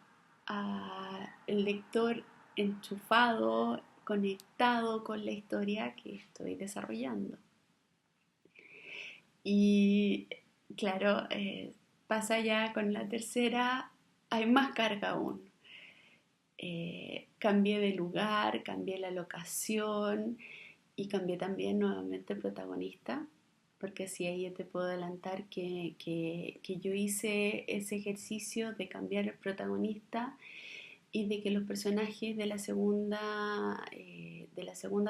lector enchufado, conectado con la historia que estoy desarrollando? Y claro, pasa ya con la tercera, hay más carga aún. Cambié de lugar, cambié la locación y cambié también nuevamente el protagonista. Porque sí, ahí te puedo adelantar que yo hice ese ejercicio de cambiar el protagonista y de que los personajes de la segunda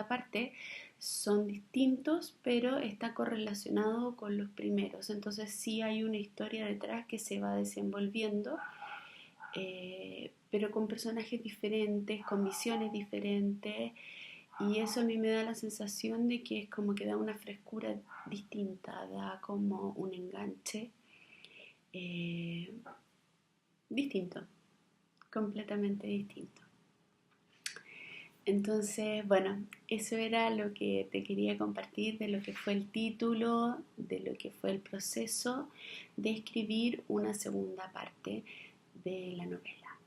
parte son distintos, pero está correlacionado con los primeros. Entonces sí hay una historia detrás que se va desenvolviendo, pero con personajes diferentes, con visiones diferentes. Y eso a mí me da la sensación de que es como que da una frescura distinta, da como un enganche distinto, completamente distinto. Entonces, bueno, eso era lo que te quería compartir de lo que fue el título, de lo que fue el proceso de escribir una segunda parte de la novela.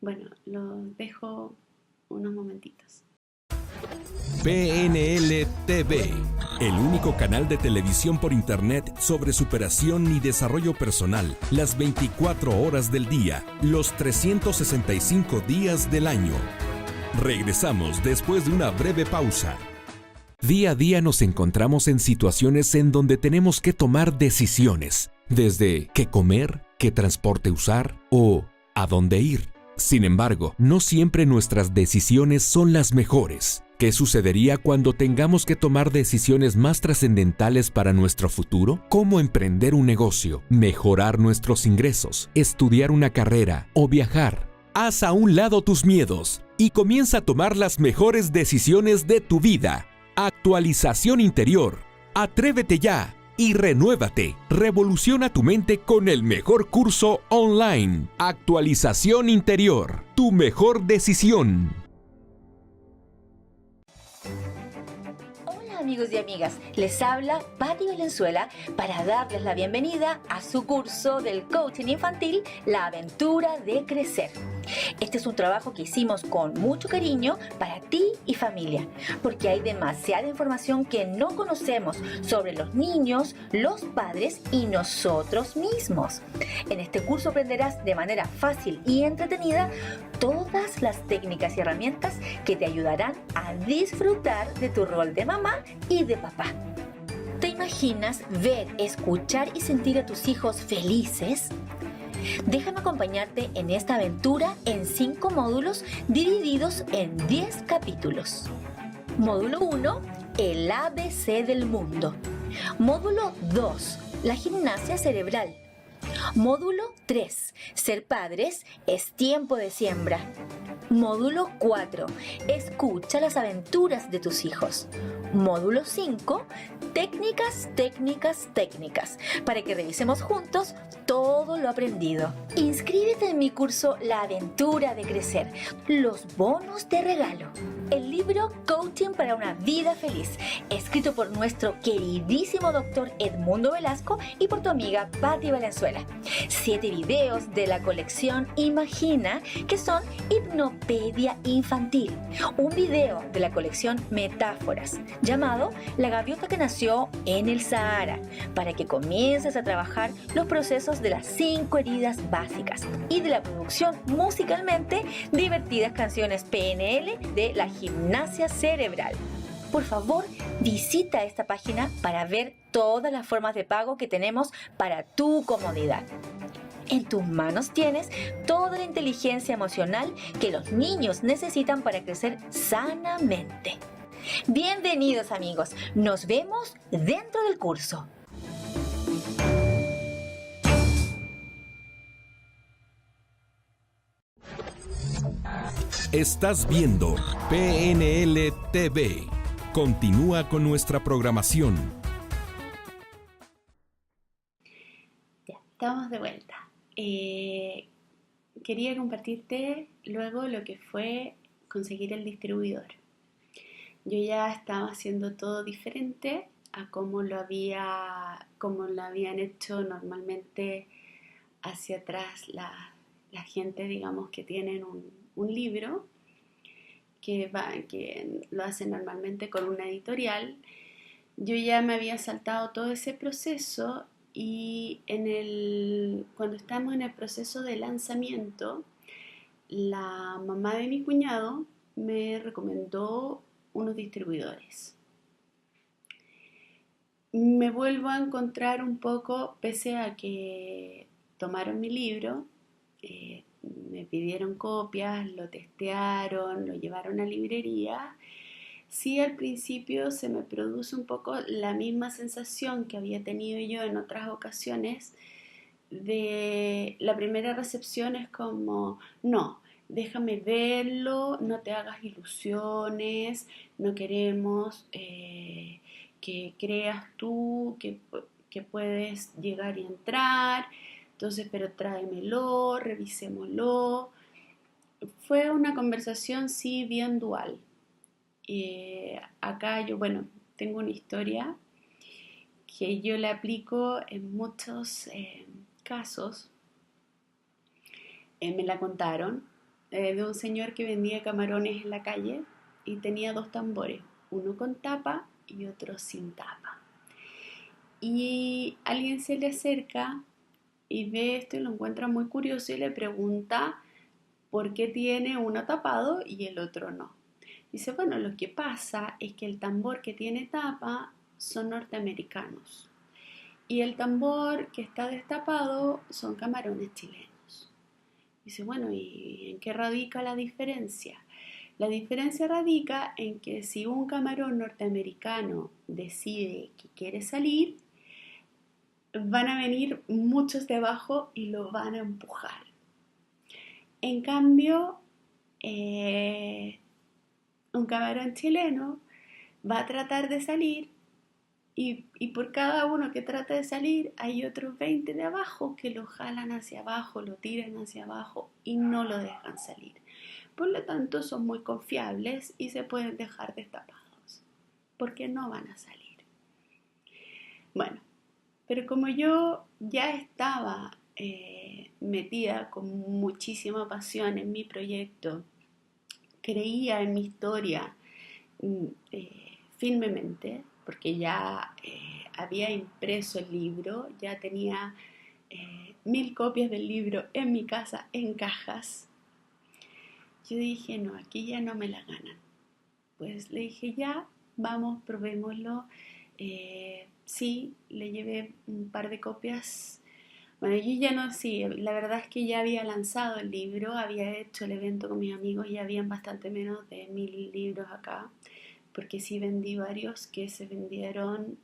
Bueno, los dejo unos momentitos. PNL TV, el único canal de televisión por internet sobre superación y desarrollo personal, las 24 horas del día, los 365 días del año. Regresamos después de una breve pausa. Día a día nos encontramos en situaciones en donde tenemos que tomar decisiones, desde qué comer, qué transporte usar o a dónde ir. Sin embargo, no siempre nuestras decisiones son las mejores. ¿Qué sucedería cuando tengamos que tomar decisiones más trascendentales para nuestro futuro? ¿Cómo emprender un negocio, mejorar nuestros ingresos, estudiar una carrera o viajar? Haz a un lado tus miedos y comienza a tomar las mejores decisiones de tu vida. Actualización interior. Atrévete ya y renuévate. Revoluciona tu mente con el mejor curso online. Actualización interior. Tu mejor decisión. Amigos y amigas, les habla Patti Valenzuela para darles la bienvenida a su curso del coaching infantil La Aventura de Crecer. Este es un trabajo que hicimos con mucho cariño para ti y familia, porque hay demasiada información que no conocemos sobre los niños, los padres y nosotros mismos. En este curso aprenderás de manera fácil y entretenida todas las técnicas y herramientas que te ayudarán a disfrutar de tu rol de mamá y de papá. ¿Te imaginas ver, escuchar y sentir a tus hijos felices? Déjame acompañarte en esta aventura en 5 módulos divididos en 10 capítulos. Módulo 1, el ABC del mundo. Módulo 2, la gimnasia cerebral. Módulo 3, ser padres es tiempo de siembra. Módulo 4, escucha las aventuras de tus hijos. Módulo 5, técnicas, para que revisemos juntos todo lo aprendido. Inscríbete en mi curso La Aventura de Crecer, los bonos de regalo. El libro Coaching para una vida feliz, escrito por nuestro queridísimo doctor Edmundo Velasco y por tu amiga Patti Valenzuela. 7 videos de la colección Imagina, que son hipnopedia infantil. Un video de la colección Metáforas, llamado La gaviota que nació en el Sahara, para que comiences a trabajar los procesos de las 5 heridas básicas, y de la producción musicalmente divertidas canciones PNL de la gimnasia cerebral. Por favor, visita esta página para ver todas las formas de pago que tenemos para tu comodidad. En tus manos tienes toda la inteligencia emocional que los niños necesitan para crecer sanamente. Bienvenidos, amigos. Nos vemos dentro del curso. Estás viendo PNL TV. Continúa con nuestra programación. Ya, estamos de vuelta. Quería compartirte luego lo que fue conseguir el distribuidor. Yo ya estaba haciendo todo diferente a como lo habían hecho normalmente hacia atrás la gente, digamos, que tienen un libro que lo hacen normalmente con una editorial. Yo ya me había saltado todo ese proceso y cuando estamos en el proceso de lanzamiento, la mamá de mi cuñado me recomendó unos distribuidores. Me vuelvo a encontrar un poco, pese a que tomaron mi libro, me pidieron copias, lo testearon, lo llevaron a librería. Sí, al principio se me produce un poco la misma sensación que había tenido yo en otras ocasiones. De la primera recepción es como, no, déjame verlo, no te hagas ilusiones, no queremos que creas tú que puedes llegar y entrar, entonces, pero tráemelo, revisémoslo. Fue una conversación, sí, bien dual. Acá yo, tengo una historia que yo le aplico en muchos casos. Me la contaron de un señor que vendía camarones en la calle y tenía 2 tambores, uno con tapa y otro sin tapa. Y alguien se le acerca y ve esto y lo encuentra muy curioso y le pregunta por qué tiene uno tapado y el otro no. Dice, bueno, lo que pasa es que el tambor que tiene tapa son norteamericanos y el tambor que está destapado son camarones chilenos. Dice, bueno, ¿y en qué radica la diferencia? La diferencia radica en que si un camarón norteamericano decide que quiere salir, van a venir muchos de abajo y lo van a empujar. En cambio, un camarón chileno va a tratar de salir y por cada uno que trata de salir hay otros 20 de abajo que lo jalan hacia abajo, lo tiran hacia abajo y no lo dejan salir. Por lo tanto, son muy confiables y se pueden dejar destapados porque no van a salir. Bueno, pero como yo ya estaba metida con muchísima pasión en mi proyecto, creía en mi historia firmemente, porque ya había impreso el libro, ya tenía 1000 copias del libro en mi casa, en cajas. Yo dije, no, aquí ya no me la ganan. Pues le dije, ya, vamos, probémoslo. sí, le llevé un par de copias. Bueno, yo ya no, sí, la verdad es que ya había lanzado el libro, había hecho el evento con mis amigos y habían bastante menos de 1000 libros acá, porque sí vendí varios que se vendieron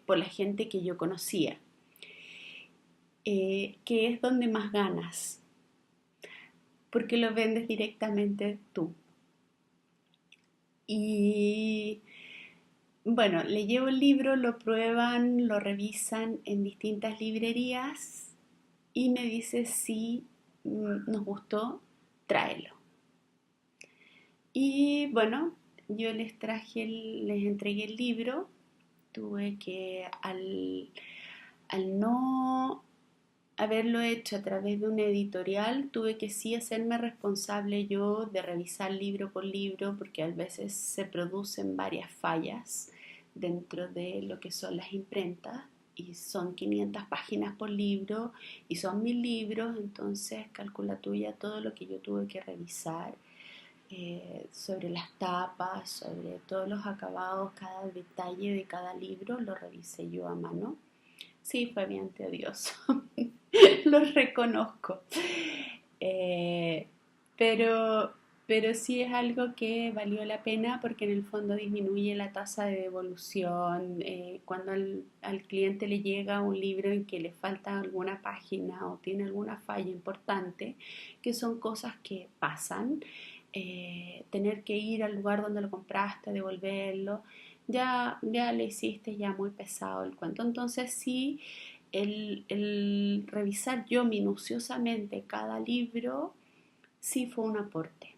por la gente que yo conocía, que es donde más ganas, porque lo vendes directamente tú. Y bueno, le llevo el libro, lo prueban, lo revisan en distintas librerías y me dice si nos gustó, tráelo. Y bueno, yo les entregué el libro, tuve que al no haberlo hecho a través de una editorial, tuve que sí hacerme responsable yo de revisar libro por libro, porque a veces se producen varias fallas dentro de lo que son las imprentas, y son 500 páginas por libro, y son 1000 libros, entonces calcula tú ya todo lo que yo tuve que revisar, sobre las tapas, sobre todos los acabados, cada detalle de cada libro, lo revisé yo a mano. Sí, fue bien tedioso, lo reconozco. Eh, pero, pero sí es algo que valió la pena porque en el fondo disminuye la tasa de devolución. Cuando al cliente le llega un libro en que le falta alguna página o tiene alguna falla importante, que son cosas que pasan, tener que ir al lugar donde lo compraste, devolverlo, ya le hiciste ya muy pesado el cuento. Entonces sí, el revisar yo minuciosamente cada libro, sí fue un aporte.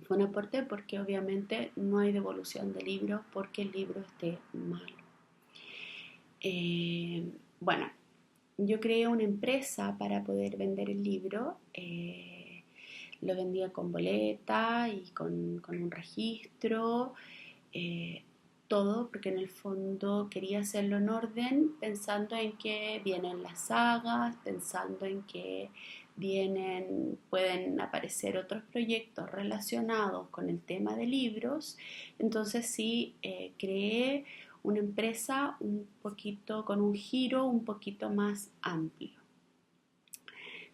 Fue un aporte porque obviamente no hay devolución de libro porque el libro esté malo. Bueno, yo creé una empresa para poder vender el libro. Lo vendía con boleta y con un registro. Todo, porque en el fondo quería hacerlo en orden, pensando en que vienen las sagas, pensando en que pueden aparecer otros proyectos relacionados con el tema de libros. Entonces sí, creé una empresa un poquito con un giro un poquito más amplio.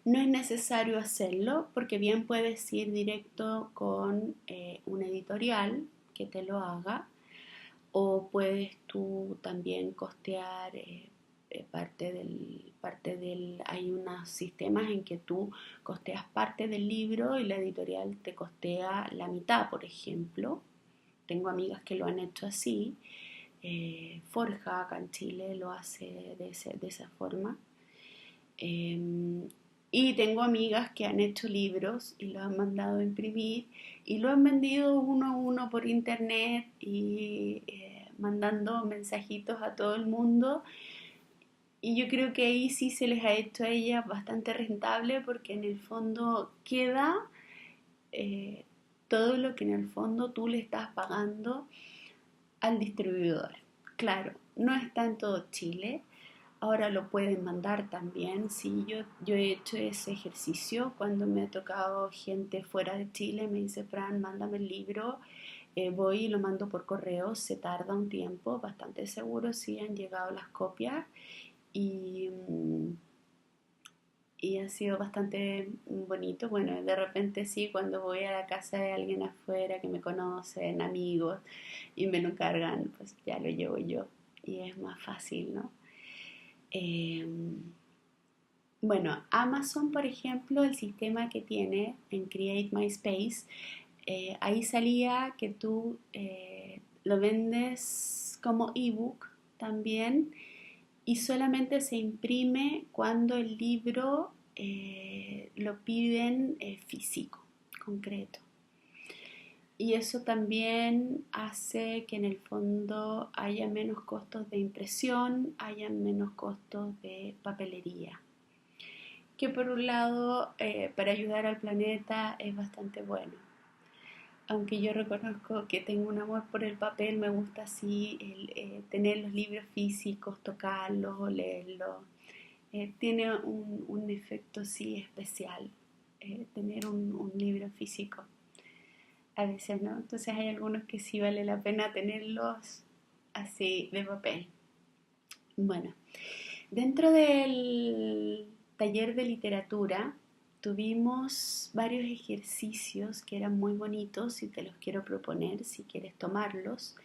No es necesario hacerlo porque bien puedes ir directo con una editorial que te lo haga, o puedes tú también costear hay unos sistemas en que tú costeas parte del libro y la editorial te costea la mitad, por ejemplo. Tengo amigas que lo han hecho así. Forja acá en Chile lo hace de esa forma. Y tengo amigas que han hecho libros y los han mandado a imprimir y lo han vendido uno a uno por internet y mandando mensajitos a todo el mundo. Y yo creo que ahí sí se les ha hecho a ellas bastante rentable porque en el fondo queda todo lo que en el fondo tú le estás pagando al distribuidor. Claro, no está en todo Chile. Ahora lo pueden mandar también. Sí, yo he hecho ese ejercicio cuando me ha tocado gente fuera de Chile. Me dice, Fran, mándame el libro. Voy y lo mando por correo. Se tarda un tiempo, bastante seguro. Sí, han llegado las copias. Y ha sido bastante bonito. Bueno, de repente sí, cuando voy a la casa de alguien afuera que me conocen, amigos, y me lo encargan, pues ya lo llevo yo. Y es más fácil, ¿no? Bueno, Amazon, por ejemplo, el sistema que tiene en Create My Space, ahí salía que tú lo vendes como ebook también y solamente se imprime cuando el libro lo piden físico, concreto. Y eso también hace que en el fondo haya menos costos de impresión, haya menos costos de papelería. Que por un lado, para ayudar al planeta es bastante bueno. Aunque yo reconozco que tengo un amor por el papel, me gusta así tener los libros físicos, tocarlos, olerlos. Tiene un efecto así especial, tener un libro físico. A veces, ¿no? Entonces hay algunos que sí vale la pena tenerlos así de papel. Bueno, dentro del taller de literatura tuvimos varios ejercicios que eran muy bonitos y te los quiero proponer si quieres tomarlos.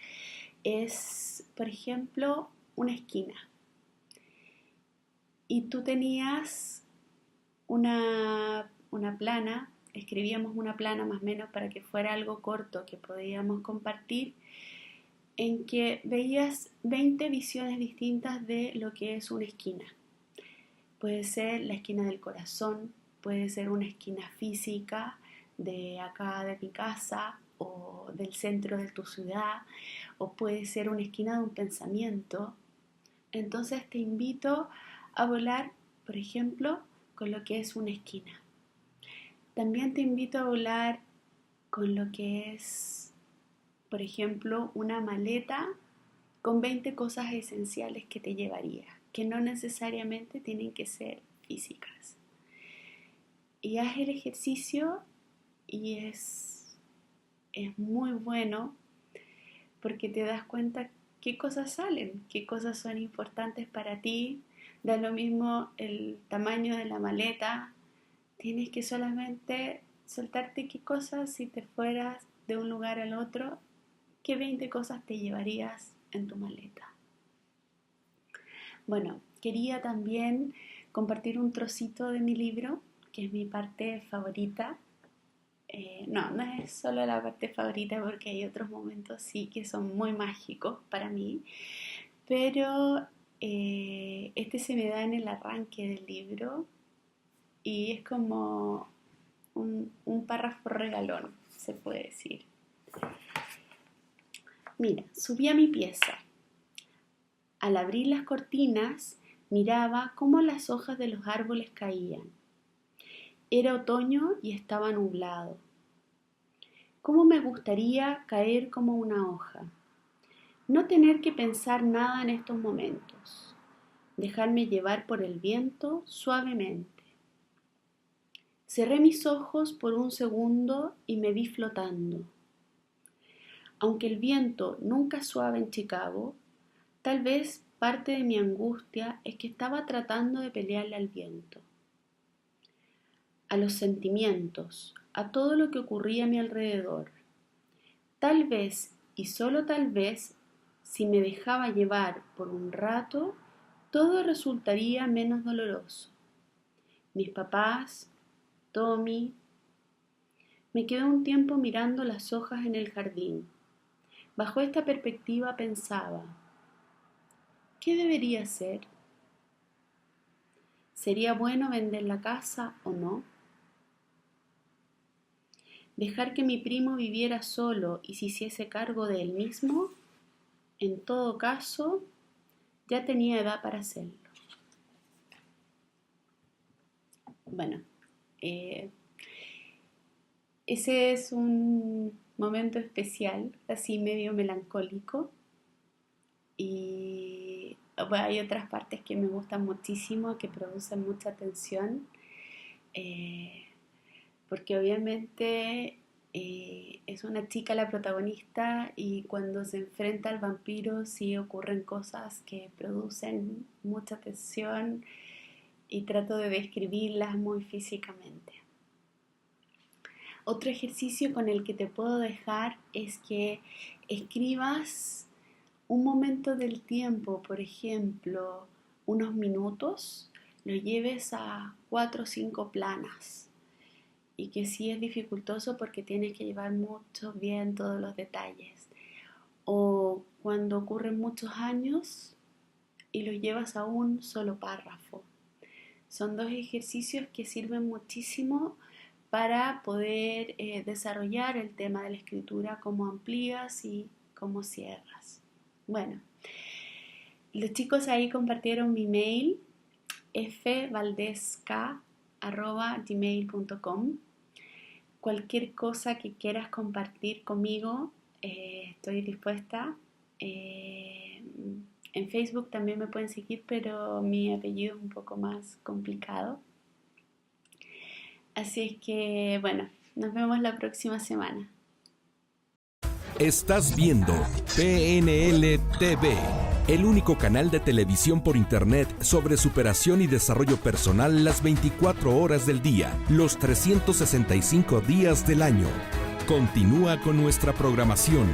Es, por ejemplo, una esquina. Y tú tenías una plana, escribíamos una plana más o menos para que fuera algo corto que podíamos compartir, en que veías 20 visiones distintas de lo que es una esquina. Puede ser la esquina del corazón, puede ser una esquina física de acá de mi casa o del centro de tu ciudad, o puede ser una esquina de un pensamiento. Entonces te invito a volar, por ejemplo, con lo que es una esquina. También te invito a volar con lo que es, por ejemplo, una maleta con 20 cosas esenciales que te llevaría, que no necesariamente tienen que ser físicas. Y haz el ejercicio y es muy bueno porque te das cuenta qué cosas salen, qué cosas son importantes para ti. Da lo mismo el tamaño de la maleta, tienes que solamente soltarte qué cosas, si te fueras de un lugar al otro, qué 20 cosas te llevarías en tu maleta. Bueno, quería también compartir un trocito de mi libro, que es mi parte favorita. No es solo la parte favorita porque hay otros momentos sí que son muy mágicos para mí, pero este se me da en el arranque del libro y es como un párrafo regalón, se puede decir. Mira, subí a mi pieza. Al abrir las cortinas, miraba cómo las hojas de los árboles caían. Era otoño y estaba nublado. ¿Cómo me gustaría caer como una hoja? No tener que pensar nada en estos momentos. Dejarme llevar por el viento suavemente. Cerré mis ojos por un segundo y me vi flotando. Aunque el viento nunca suave en Chicago, tal vez parte de mi angustia es que estaba tratando de pelearle al viento, a los sentimientos, a todo lo que ocurría a mi alrededor. Tal vez, y solo tal vez, si me dejaba llevar por un rato, todo resultaría menos doloroso. Mis papás, Tommy. Me quedé un tiempo mirando las hojas en el jardín. Bajo esta perspectiva pensaba, ¿qué debería hacer? ¿Sería bueno vender la casa o no? ¿Dejar que mi primo viviera solo y se hiciese cargo de él mismo? En todo caso, ya tenía edad para hacerlo. Bueno, ese es un momento especial, así medio melancólico. Y bueno, hay otras partes que me gustan muchísimo, que producen mucha tensión, porque obviamente es una chica la protagonista y cuando se enfrenta al vampiro sí ocurren cosas que producen mucha tensión y trato de describirlas muy físicamente. Otro ejercicio con el que te puedo dejar es que escribas un momento del tiempo, por ejemplo, unos minutos, lo lleves a 4 o 5 planas y que sí es dificultoso porque tienes que llevar mucho bien todos los detalles. O cuando ocurren muchos años y lo llevas a un solo párrafo. Son 2 ejercicios que sirven muchísimo para poder desarrollar el tema de la escritura, cómo amplías y cómo cierras. Bueno, los chicos ahí compartieron mi mail, fvaldezk@gmail.com. Cualquier cosa que quieras compartir conmigo, estoy dispuesta. En Facebook también me pueden seguir, pero mi apellido es un poco más complicado. Así es que, bueno, nos vemos la próxima semana. Estás viendo PNL TV. el único canal de televisión por internet sobre superación y desarrollo personal las 24 horas del día, los 365 días del año. Continúa con nuestra programación.